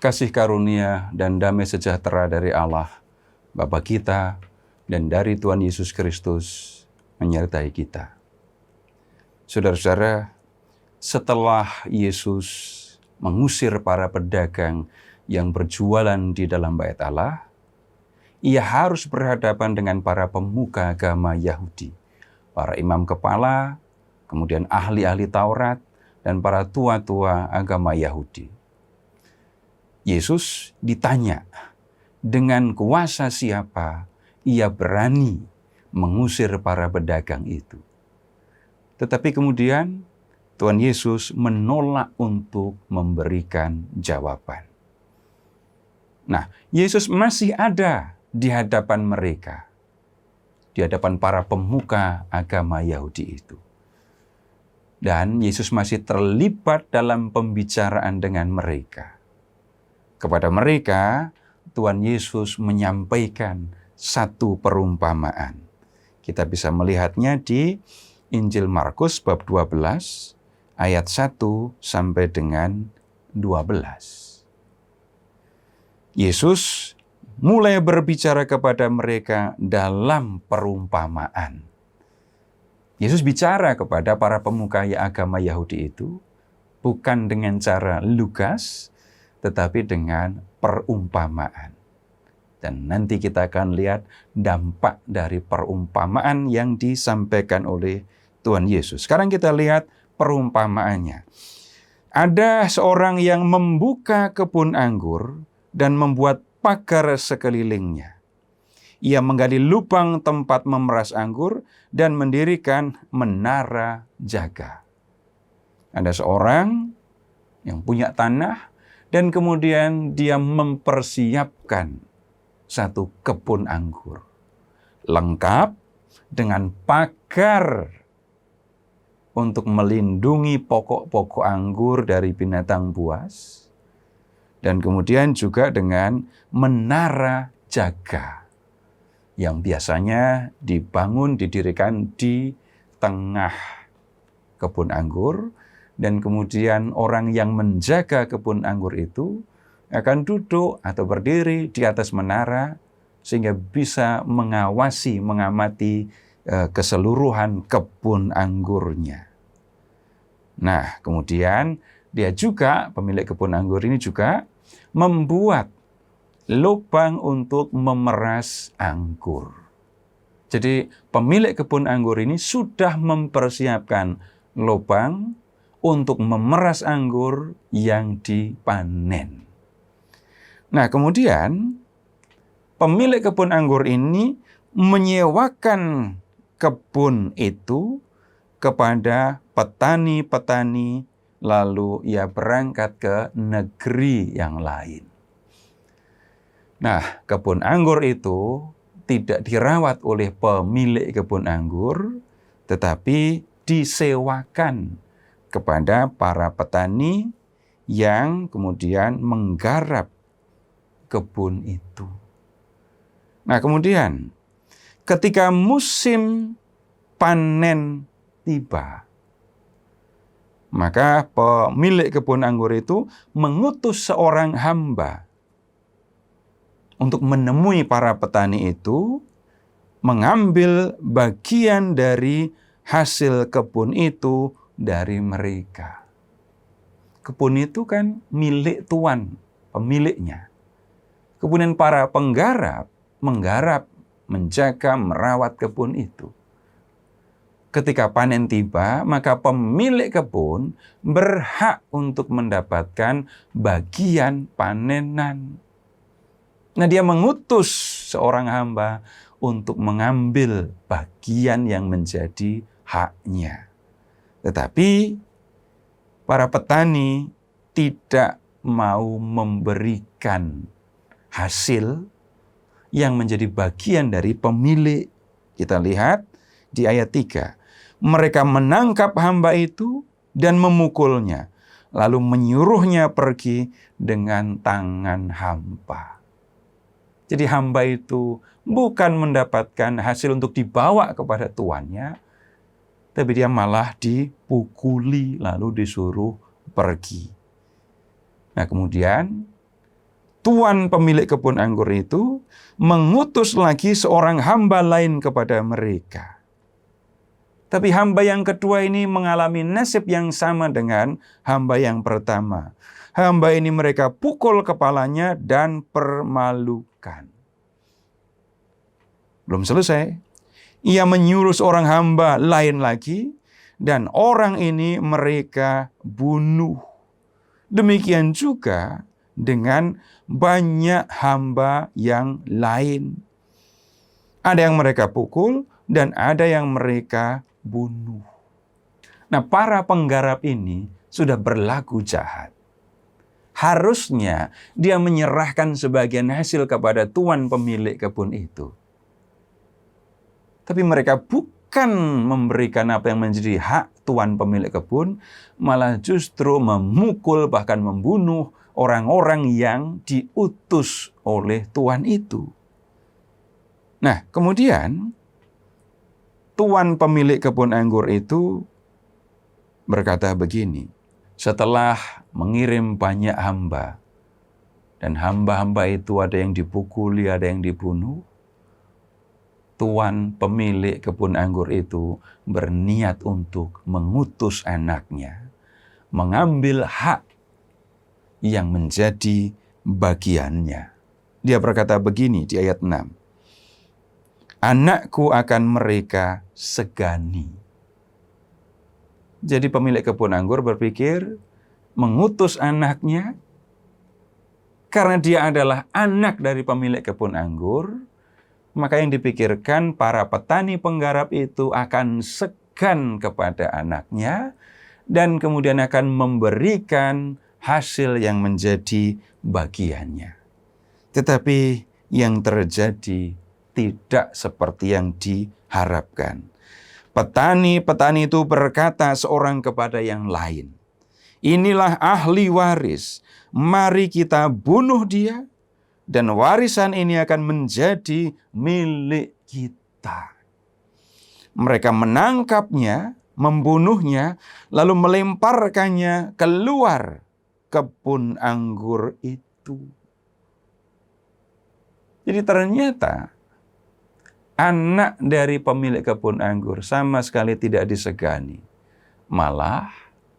kasih karunia dan damai sejahtera dari Allah, Bapa kita, dan dari Tuhan Yesus Kristus menyertai kita. Saudara-saudara, setelah Yesus mengusir para pedagang yang berjualan di dalam bait Allah, ia harus berhadapan dengan para pemuka agama Yahudi, para imam kepala, kemudian ahli-ahli Taurat, dan para tua-tua agama Yahudi. Yesus ditanya, dengan kuasa siapa ia berani mengusir para pedagang itu. Tetapi kemudian Tuhan Yesus menolak untuk memberikan jawaban. Nah, Yesus masih ada di hadapan mereka, di hadapan para pemuka agama Yahudi itu. Dan Yesus masih terlibat dalam pembicaraan dengan mereka. Kepada mereka, Tuhan Yesus menyampaikan satu perumpamaan. Kita bisa melihatnya di Injil Markus bab 12, ayat 1 sampai dengan 12. Yesus mulai berbicara kepada mereka dalam perumpamaan. Yesus bicara kepada para pemuka agama Yahudi itu bukan dengan cara lugas, tetapi dengan perumpamaan. Dan nanti kita akan lihat dampak dari perumpamaan yang disampaikan oleh Tuhan Yesus. Sekarang kita lihat perumpamaannya. Ada seorang yang membuka kebun anggur dan membuat pagar sekelilingnya. Ia menggali lubang tempat memeras anggur dan mendirikan menara jaga. Ada seorang yang punya tanah dan kemudian dia mempersiapkan satu kebun anggur, lengkap dengan pagar untuk melindungi pokok-pokok anggur dari binatang buas, dan kemudian juga dengan menara jaga yang biasanya didirikan di tengah kebun anggur, dan kemudian orang yang menjaga kebun anggur itu akan duduk atau berdiri di atas menara sehingga bisa mengamati keseluruhan kebun anggurnya. Nah, kemudian dia juga, pemilik kebun anggur ini juga membuat lubang untuk memeras anggur. Jadi pemilik kebun anggur ini sudah mempersiapkan lubang untuk memeras anggur yang dipanen. Nah, kemudian pemilik kebun anggur ini menyewakan kebun itu kepada petani-petani, lalu ia berangkat ke negeri yang lain. Nah, kebun anggur itu tidak dirawat oleh pemilik kebun anggur, tetapi disewakan kepada para petani yang kemudian menggarap kebun itu. Nah, kemudian ketika musim panen tiba, maka pemilik kebun anggur itu mengutus seorang hamba untuk menemui para petani itu, mengambil bagian dari hasil kebun itu dari mereka. Kebun itu kan milik tuan, pemiliknya. Kemudian para penggarap menggarap, menjaga, merawat kebun itu. Ketika panen tiba, maka pemilik kebun berhak untuk mendapatkan bagian panenan. Nah, dia mengutus seorang hamba untuk mengambil bagian yang menjadi haknya. Tetapi para petani tidak mau memberikan hasil yang menjadi bagian dari pemilik. Kita lihat di ayat 3. Mereka menangkap hamba itu dan memukulnya, lalu menyuruhnya pergi dengan tangan hampa. Jadi hamba itu bukan mendapatkan hasil untuk dibawa kepada tuannya, tapi dia malah dipukuli lalu disuruh pergi. Nah, kemudian tuan pemilik kebun anggur itu mengutus lagi seorang hamba lain kepada mereka. Tapi hamba yang kedua ini mengalami nasib yang sama dengan hamba yang pertama. Hamba ini mereka pukul kepalanya dan permalukan. Belum selesai. Ia menyuruh seorang hamba lain lagi, dan orang ini mereka bunuh. Demikian juga dengan banyak hamba yang lain. Ada yang mereka pukul dan ada yang mereka bunuh. Nah, para penggarap ini sudah berlaku jahat. Harusnya dia menyerahkan sebagian hasil kepada tuan pemilik kebun itu. Tapi mereka bukan memberikan apa yang menjadi hak tuan pemilik kebun, malah justru memukul bahkan membunuh orang-orang yang diutus oleh tuan itu. Nah, kemudian tuan pemilik kebun anggur itu berkata begini, setelah mengirim banyak hamba, dan hamba-hamba itu ada yang dipukuli, ada yang dibunuh, tuan pemilik kebun anggur itu berniat untuk mengutus anaknya, mengambil hak yang menjadi bagiannya. Dia berkata begini di ayat 6, anakku akan mereka segani. Jadi pemilik kebun anggur berpikir mengutus anaknya karena dia adalah anak dari pemilik kebun anggur, maka yang dipikirkan para petani penggarap itu akan segan kepada anaknya dan kemudian akan memberikan hasil yang menjadi bagiannya. Tetapi yang terjadi tidak seperti yang diharapkan. Petani-petani itu berkata seorang kepada yang lain, inilah ahli waris, mari kita bunuh dia, dan warisan ini akan menjadi milik kita. Mereka menangkapnya, membunuhnya, lalu melemparkannya keluar kebun anggur itu. Jadi ternyata anak dari pemilik kebun anggur sama sekali tidak disegani. Malah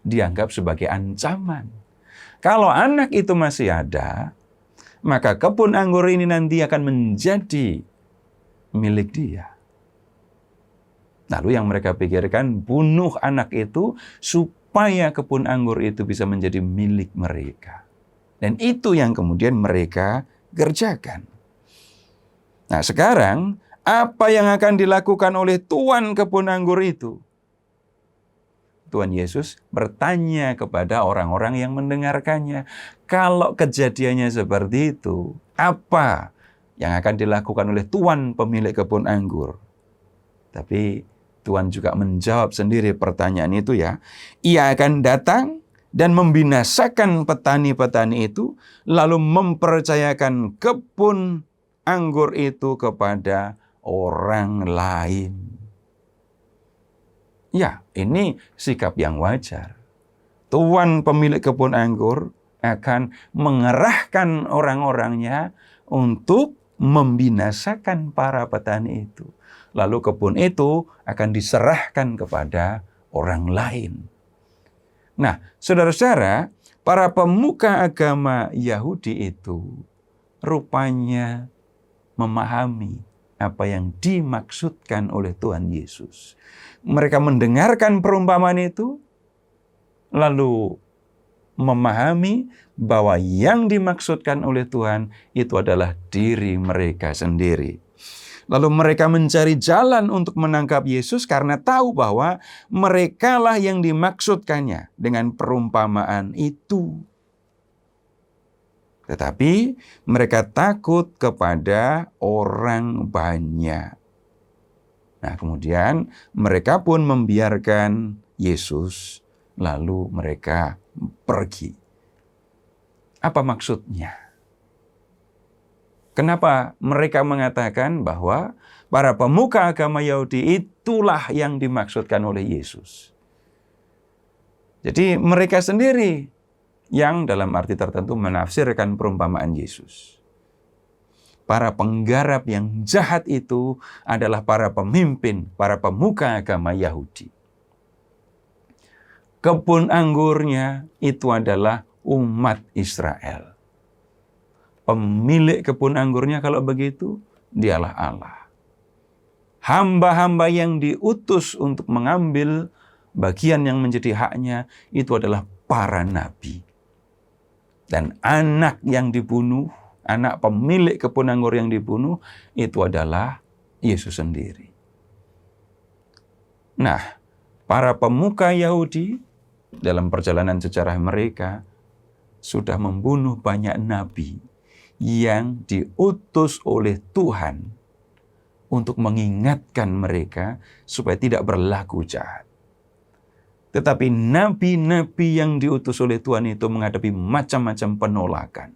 dianggap sebagai ancaman. Kalau anak itu masih ada, maka kebun anggur ini nanti akan menjadi milik dia. Lalu yang mereka pikirkan, bunuh anak itu supaya kebun anggur itu bisa menjadi milik mereka. Dan itu yang kemudian mereka kerjakan. Nah, sekarang apa yang akan dilakukan oleh tuan kebun anggur itu? Tuhan Yesus bertanya kepada orang-orang yang mendengarkannya, kalau kejadiannya seperti itu, apa yang akan dilakukan oleh tuan pemilik kebun anggur? Tapi Tuhan juga menjawab sendiri pertanyaan itu ya. Ia akan datang dan membinasakan petani-petani itu, lalu mempercayakan kebun anggur itu kepada orang lain. Ya, ini sikap yang wajar. Tuan pemilik kebun anggur akan mengerahkan orang-orangnya untuk membinasakan para petani itu. Lalu kebun itu akan diserahkan kepada orang lain. Nah, saudara-saudara, para pemuka agama Yahudi itu rupanya memahami apa yang dimaksudkan oleh Tuhan Yesus. Mereka mendengarkan perumpamaan itu, lalu memahami bahwa yang dimaksudkan oleh Tuhan itu adalah diri mereka sendiri. Lalu mereka mencari jalan untuk menangkap Yesus karena tahu bahwa merekalah yang dimaksudkannya dengan perumpamaan itu. Tetapi mereka takut kepada orang banyak. Nah, kemudian mereka pun membiarkan Yesus, lalu mereka pergi. Apa maksudnya? Kenapa mereka mengatakan bahwa para pemuka agama Yahudi itulah yang dimaksudkan oleh Yesus? Jadi mereka sendiri yang dalam arti tertentu menafsirkan perumpamaan Yesus. Para penggarap yang jahat itu adalah para pemimpin, para pemuka agama Yahudi. Kebun anggurnya itu adalah umat Israel. Pemilik kebun anggurnya kalau begitu, dialah Allah. Hamba-hamba yang diutus untuk mengambil bagian yang menjadi haknya itu adalah para nabi. Dan anak yang dibunuh, anak pemilik kebun anggur yang dibunuh, itu adalah Yesus sendiri. Nah, para pemuka Yahudi dalam perjalanan sejarah mereka sudah membunuh banyak nabi yang diutus oleh Tuhan untuk mengingatkan mereka supaya tidak berlaku jahat. Tetapi nabi-nabi yang diutus oleh Tuhan itu menghadapi macam-macam penolakan.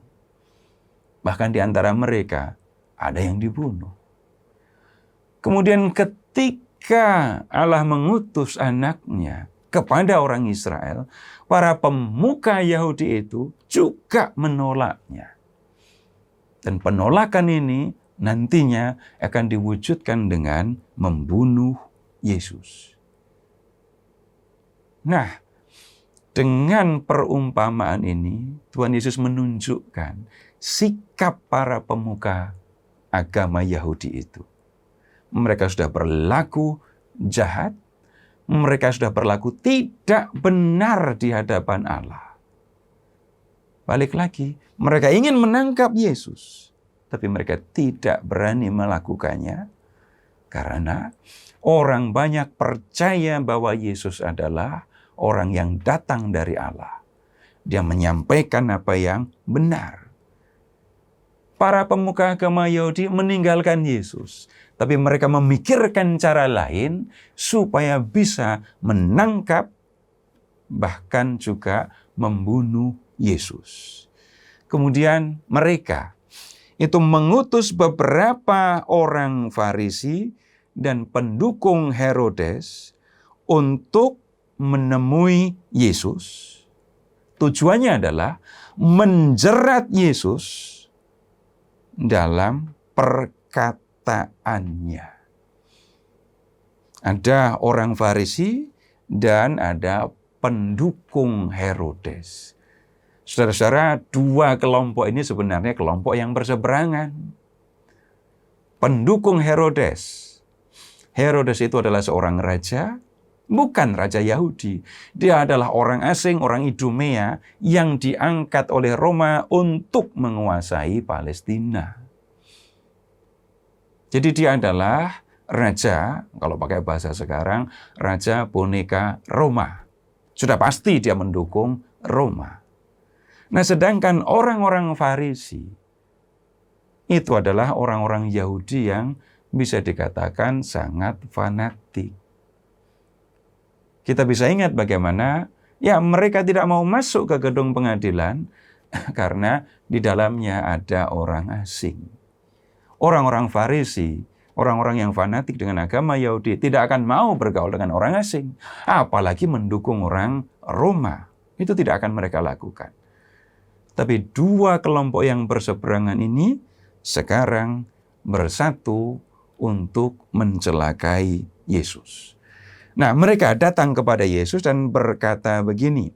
Bahkan di antara mereka ada yang dibunuh. Kemudian ketika Allah mengutus anaknya kepada orang Israel, para pemuka Yahudi itu juga menolaknya. Dan penolakan ini nantinya akan diwujudkan dengan membunuh Yesus. Nah, dengan perumpamaan ini, Tuhan Yesus menunjukkan sikap para pemuka agama Yahudi itu. Mereka sudah berlaku jahat, mereka sudah berlaku tidak benar di hadapan Allah. Balik lagi, mereka ingin menangkap Yesus, tapi mereka tidak berani melakukannya karena orang banyak percaya bahwa Yesus adalah orang yang datang dari Allah. Dia menyampaikan apa yang benar. Para pemuka agama Yahudi meninggalkan Yesus, tapi mereka memikirkan cara lain supaya bisa menangkap, bahkan juga membunuh Yesus. Kemudian mereka itu mengutus beberapa orang Farisi dan pendukung Herodes untuk menemui Yesus. Tujuannya adalah menjerat Yesus dalam perkataannya. Ada orang Farisi dan ada pendukung Herodes. Saudara-saudara, dua kelompok ini sebenarnya kelompok yang berseberangan. Pendukung Herodes. Herodes itu adalah seorang raja, bukan raja Yahudi. Dia adalah orang asing, orang Idumea yang diangkat oleh Roma untuk menguasai Palestina. Jadi dia adalah raja, kalau pakai bahasa sekarang, raja boneka Roma. Sudah pasti dia mendukung Roma. Nah, sedangkan orang-orang Farisi itu adalah orang-orang Yahudi yang bisa dikatakan sangat fanatik. Kita bisa ingat bagaimana mereka tidak mau masuk ke gedung pengadilan karena di dalamnya ada orang asing. Orang-orang Farisi, orang-orang yang fanatik dengan agama Yahudi tidak akan mau bergaul dengan orang asing, apalagi mendukung orang Roma. Itu tidak akan mereka lakukan. Tapi dua kelompok yang berseberangan ini sekarang bersatu untuk mencelakai Yesus. Nah, mereka datang kepada Yesus dan berkata begini,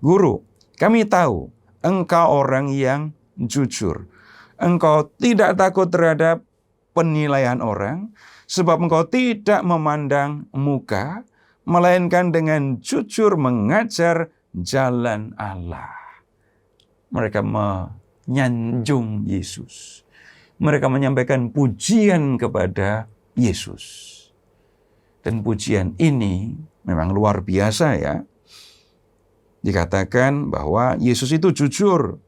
"Guru, kami tahu engkau orang yang jujur. Engkau tidak takut terhadap penilaian orang, sebab engkau tidak memandang muka, melainkan dengan jujur mengajar jalan Allah." Mereka menyanjung Yesus. Mereka menyampaikan pujian kepada Yesus. Dan pujian ini memang luar biasa ya. Dikatakan bahwa Yesus itu jujur,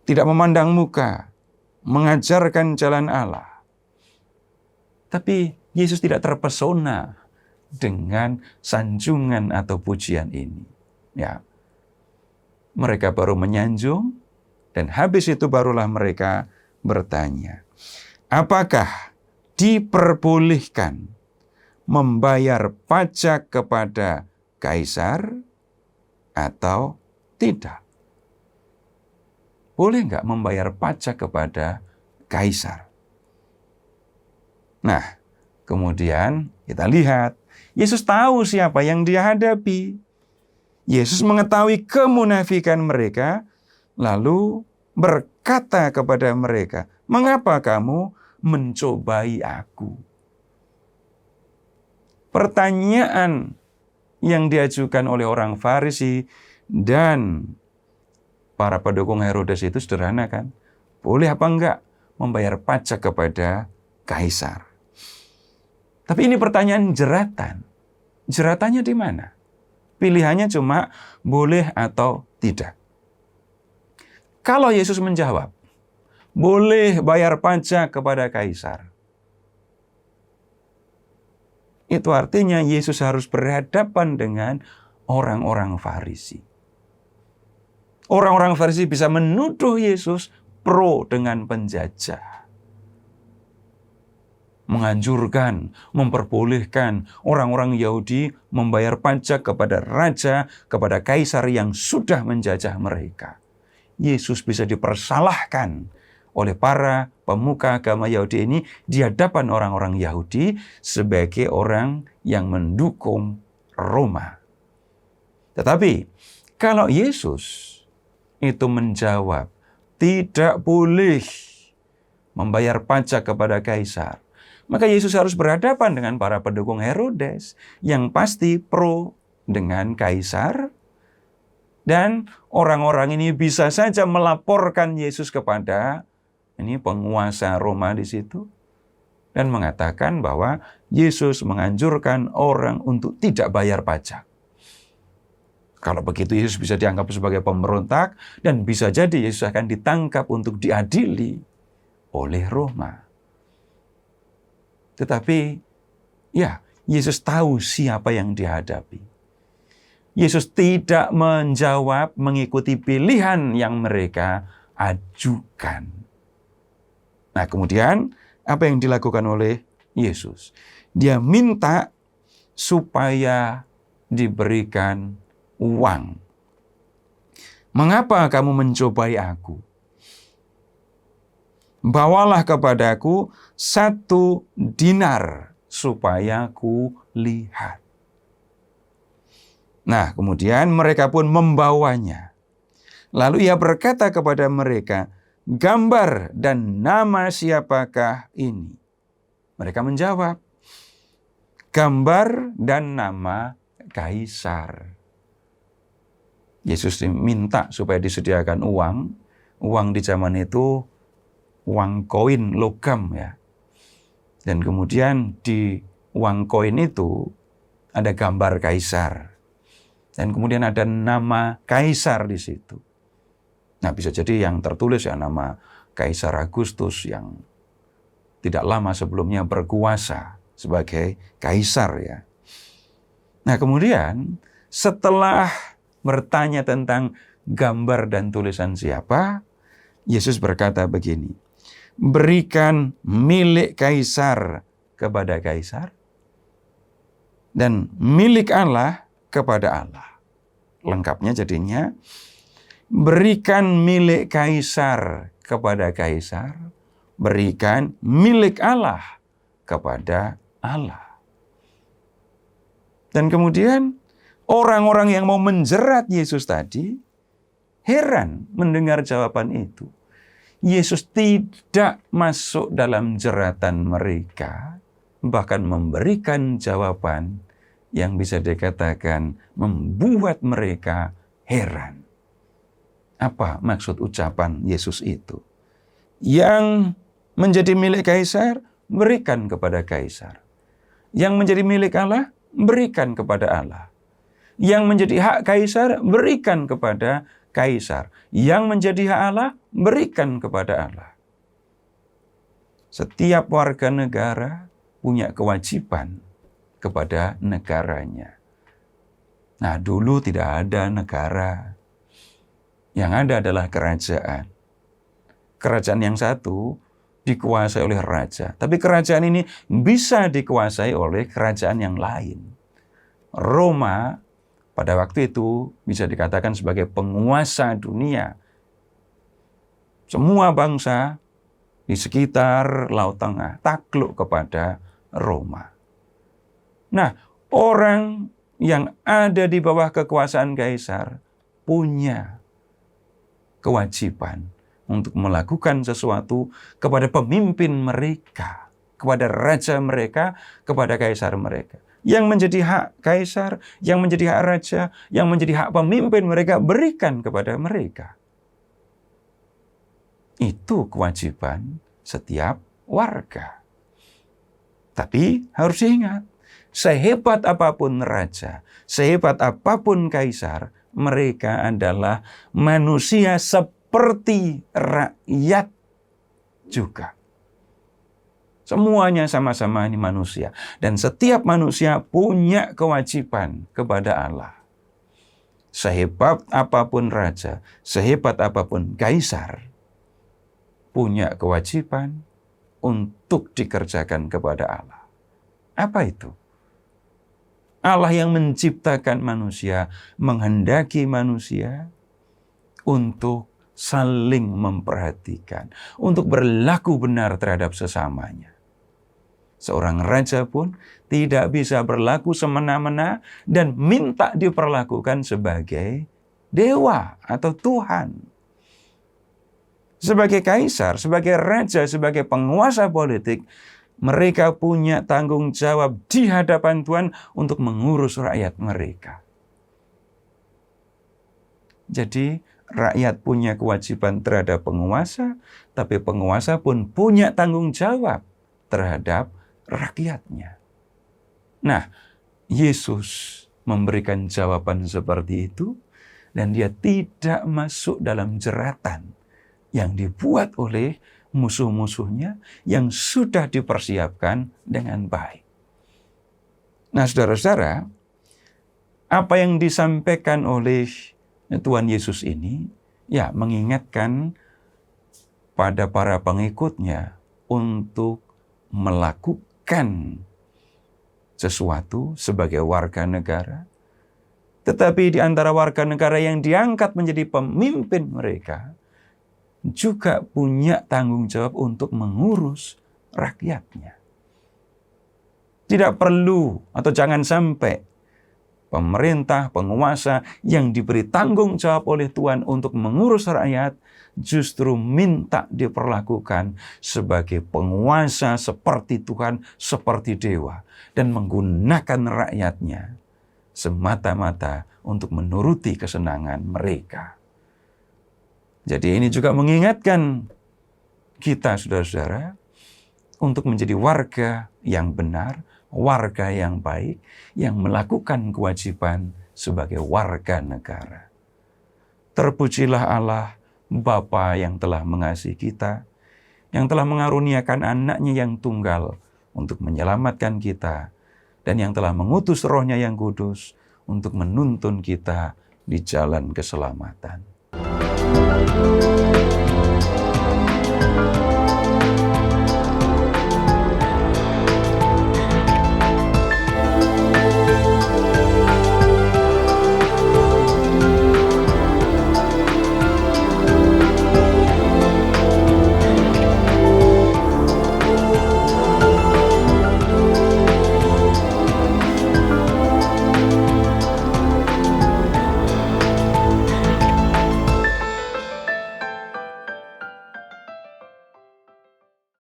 tidak memandang muka, mengajarkan jalan Allah. Tapi Yesus tidak terpesona dengan sanjungan atau pujian ini. Ya. Mereka baru menyanjung, dan habis itu barulah mereka bertanya, apakah diperbolehkan membayar pajak kepada Kaisar atau tidak? boleh nggak membayar pajak kepada kaisar? Nah, kemudian kita lihat, Yesus tahu siapa yang dia hadapi. Yesus mengetahui kemunafikan mereka, lalu berkata kepada mereka, "Mengapa kamu mencobai aku?" Pertanyaan yang diajukan oleh orang Farisi dan para pendukung Herodes itu sederhana kan? Boleh apa enggak membayar pajak kepada kaisar? Tapi ini pertanyaan jeratan. Jeratannya di mana? Pilihannya cuma boleh atau tidak. Kalau Yesus menjawab, boleh bayar pajak kepada kaisar, itu artinya Yesus harus berhadapan dengan orang-orang Farisi. Orang-orang Farisi bisa menuduh Yesus pro dengan penjajah. Menganjurkan, memperbolehkan orang-orang Yahudi membayar pajak kepada raja, kepada kaisar yang sudah menjajah mereka. Yesus bisa dipersalahkan oleh para pemuka agama Yahudi ini di hadapan orang-orang Yahudi sebagai orang yang mendukung Roma. Tetapi kalau Yesus itu menjawab, tidak boleh membayar pajak kepada kaisar, maka Yesus harus berhadapan dengan para pendukung Herodes yang pasti pro dengan kaisar. Dan orang-orang ini bisa saja melaporkan Yesus kepada penguasa Roma di situ dan mengatakan bahwa Yesus menganjurkan orang untuk tidak bayar pajak. Kalau begitu Yesus bisa dianggap sebagai pemberontak dan bisa jadi Yesus akan ditangkap untuk diadili oleh Roma. Tetapi ya, Yesus tahu siapa yang dihadapi. Yesus tidak menjawab mengikuti pilihan yang mereka ajukan. Nah, kemudian apa yang dilakukan oleh Yesus? Dia minta supaya diberikan uang. "Mengapa kamu mencobai aku? Bawalah kepadaku 1 dinar supaya ku lihat." Nah, kemudian mereka pun membawanya. Lalu ia berkata kepada mereka, "Gambar dan nama siapakah ini?" Mereka menjawab, "Gambar dan nama kaisar." Yesus minta supaya disediakan uang. Uang di zaman itu uang koin logam ya. Dan kemudian di uang koin itu ada gambar kaisar. Dan kemudian ada nama kaisar di situ. Nah, bisa jadi yang tertulis ya nama Kaisar Agustus yang tidak lama sebelumnya berkuasa sebagai kaisar ya. Nah, kemudian setelah bertanya tentang gambar dan tulisan siapa, Yesus berkata begini, "Berikan milik kaisar kepada kaisar dan milik Allah kepada Allah." Lengkapnya jadinya, berikan milik kaisar kepada kaisar, berikan milik Allah kepada Allah. Dan kemudian orang-orang yang mau menjerat Yesus tadi heran mendengar jawaban itu. Yesus tidak masuk dalam jeratan mereka, bahkan memberikan jawaban yang bisa dikatakan membuat mereka heran. Apa maksud ucapan Yesus itu? Yang menjadi milik kaisar, berikan kepada kaisar. Yang menjadi milik Allah, berikan kepada Allah. Yang menjadi hak kaisar, berikan kepada kaisar. Yang menjadi hak Allah, berikan kepada Allah. Setiap warga negara punya kewajiban kepada negaranya. Nah, dulu tidak ada negara. Yang ada adalah kerajaan. Kerajaan yang satu dikuasai oleh raja. Tapi kerajaan ini bisa dikuasai oleh kerajaan yang lain. Roma pada waktu itu bisa dikatakan sebagai penguasa dunia. Semua bangsa di sekitar Laut Tengah takluk kepada Roma. Nah, orang yang ada di bawah kekuasaan kaisar punya kewajiban untuk melakukan sesuatu kepada pemimpin mereka, kepada raja mereka, kepada kaisar mereka. Yang menjadi hak kaisar, yang menjadi hak raja, yang menjadi hak pemimpin mereka, berikan kepada mereka. Itu kewajiban setiap warga. Tapi harus diingat, sehebat apapun raja, sehebat apapun kaisar, mereka adalah manusia seperti rakyat juga. Semuanya sama-sama ini manusia. Dan setiap manusia punya kewajiban kepada Allah. Sehebat apapun raja, sehebat apapun kaisar, punya kewajiban untuk dikerjakan kepada Allah. Apa itu? Allah yang menciptakan manusia, menghendaki manusia untuk saling memperhatikan, untuk berlaku benar terhadap sesamanya. Seorang raja pun tidak bisa berlaku semena-mena dan minta diperlakukan sebagai dewa atau Tuhan. Sebagai kaisar, sebagai raja, sebagai penguasa politik, mereka punya tanggung jawab di hadapan Tuhan untuk mengurus rakyat mereka. Jadi, rakyat punya kewajiban terhadap penguasa, tapi penguasa pun punya tanggung jawab terhadap rakyatnya. Nah, Yesus memberikan jawaban seperti itu, dan dia tidak masuk dalam jeratan yang dibuat oleh musuh-musuhnya yang sudah dipersiapkan dengan baik. Nah, saudara-saudara, apa yang disampaikan oleh Tuhan Yesus ini, ya mengingatkan pada para pengikutnya untuk melakukan sesuatu sebagai warga negara. Tetapi di antara warga negara yang diangkat menjadi pemimpin mereka, juga punya tanggung jawab untuk mengurus rakyatnya. Tidak perlu atau jangan sampai pemerintah, penguasa yang diberi tanggung jawab oleh Tuhan untuk mengurus rakyat justru minta diperlakukan sebagai penguasa seperti Tuhan, seperti dewa, dan menggunakan rakyatnya semata-mata untuk menuruti kesenangan mereka. Jadi ini juga mengingatkan kita, saudara-saudara, untuk menjadi warga yang benar, warga yang baik, yang melakukan kewajiban sebagai warga negara. Terpujilah Allah, Bapa yang telah mengasihi kita, yang telah mengaruniakan anaknya yang tunggal untuk menyelamatkan kita, dan yang telah mengutus Roh-Nya yang kudus untuk menuntun kita di jalan keselamatan.